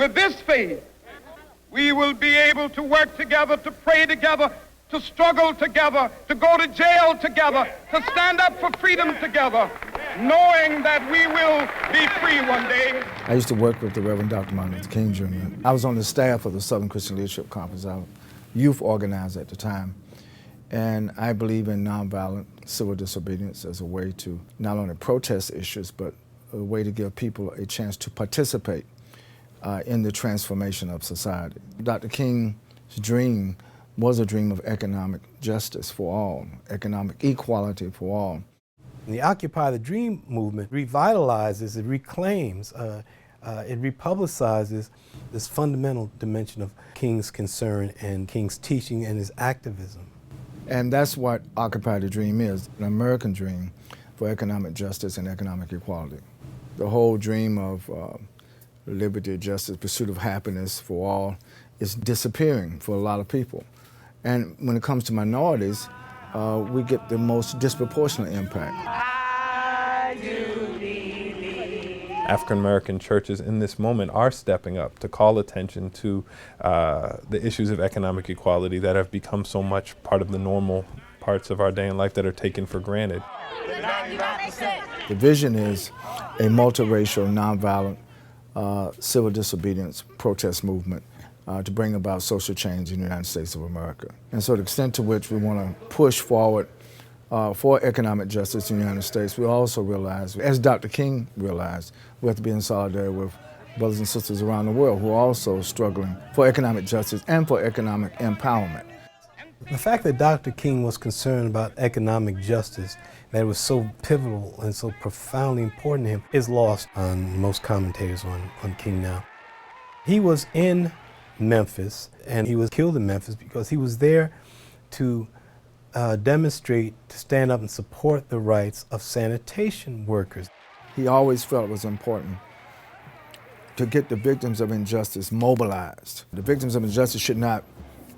with this faith, we will be able to work together, to pray together, to struggle together, to go to jail together, to stand up for freedom together, knowing that we will be free one day. I used to work with the Reverend Dr. Martin Luther King Jr. I was on the staff of the Southern Christian Leadership Conference. I was a youth organizer at the time. And I believe in nonviolent civil disobedience as a way to not only protest issues, but a way to give people a chance to participate in the transformation of society. Dr. King's dream was a dream of economic justice for all, economic equality for all. The Occupy the Dream movement revitalizes, it reclaims, it republicizes this fundamental dimension of King's concern and King's teaching and his activism. And that's what Occupy the Dream is, an American dream for economic justice and economic equality. The whole dream of liberty, justice, pursuit of happiness for all is disappearing for a lot of people. And when it comes to minorities, we get the most disproportionate impact. African-American churches in this moment are stepping up to call attention to the issues of economic equality that have become so much part of the normal parts of our day in life that are taken for granted. The vision is a multiracial, nonviolent, civil disobedience protest movement to bring about social change in the United States of America. And so the extent to which we want to push forward for economic justice in the United States, we also realize, as Dr. King realized, we have to be in solidarity with brothers and sisters around the world who are also struggling for economic justice and for economic empowerment. The fact that Dr. King was concerned about economic justice, that it was so pivotal and so profoundly important to him, is lost on most commentators on King now. He was in Memphis, and he was killed in Memphis because he was there to demonstrate, to stand up and support the rights of sanitation workers. He always felt it was important to get the victims of injustice mobilized. The victims of injustice should not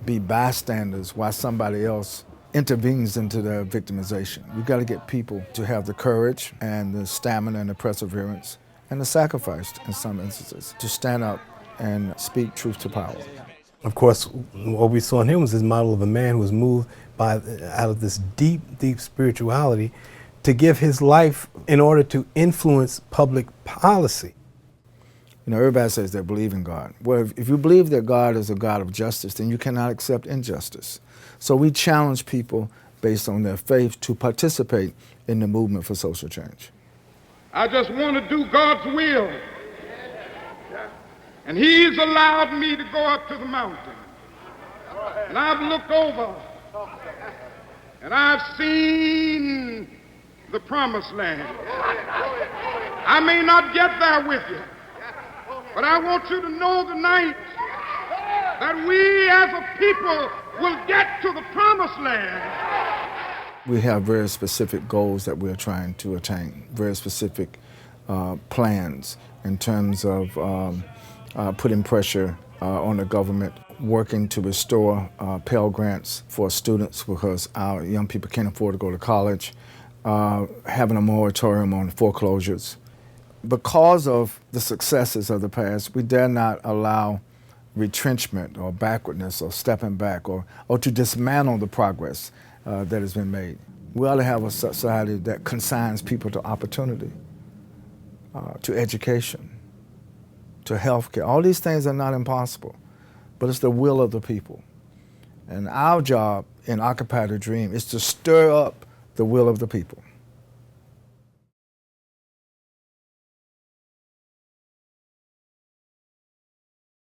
be bystanders while somebody else intervenes into their victimization. We've got to get people to have the courage and the stamina and the perseverance and the sacrifice in some instances to stand up and speak truth to power. Of course, what we saw in him was this model of a man who was moved out of this deep, deep spirituality to give his life in order to influence public policy. You know, everybody says they believe in God. Well, if you believe that God is a God of justice, then you cannot accept injustice. So we challenge people based on their faith to participate in the movement for social change. I just want to do God's will. And he's allowed me to go up to the mountain. And I've looked over and I've seen the promised land. I may not get there with you, but I want you to know tonight that we as a people will get to the promised land. We have very specific goals that we're trying to attain, very specific plans in terms of putting pressure on the government, working to restore Pell Grants for students because our young people can't afford to go to college, having a moratorium on foreclosures. Because of the successes of the past, we dare not allow retrenchment or backwardness or stepping back or to dismantle the progress that has been made. We ought to have a society that consigns people to opportunity, to education, to health care. All these things are not impossible, but it's the will of the people. And our job in Occupy the Dream is to stir up the will of the people.